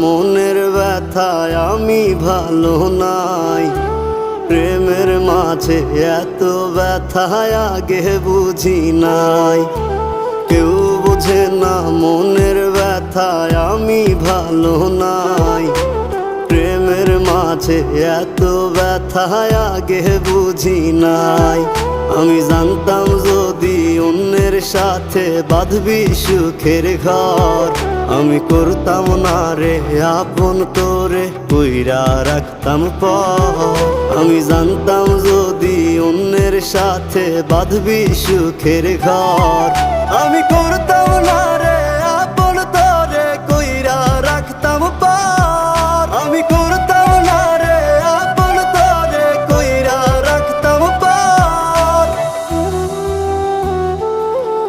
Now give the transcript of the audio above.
মনের ব্যথায় আমি ভালো নাই। প্রেমের মাঝে এত ব্যথায় আগে বুঝি নাই। কেউ বোঝে না মনের ব্যথায় আমি ভালো নাই। প্রেমের মাঝে এত ব্যথায় আগে বুঝি নাই। আমি জানতাম যদি অন্যের সাথে বাঁধবি সুখের ঘর, আমি করতাম না রে আপন করে কইরা রাখতাম পর। আমি জানতাম যদি অন্যের সাথে বাঁধবি সুখের ঘর,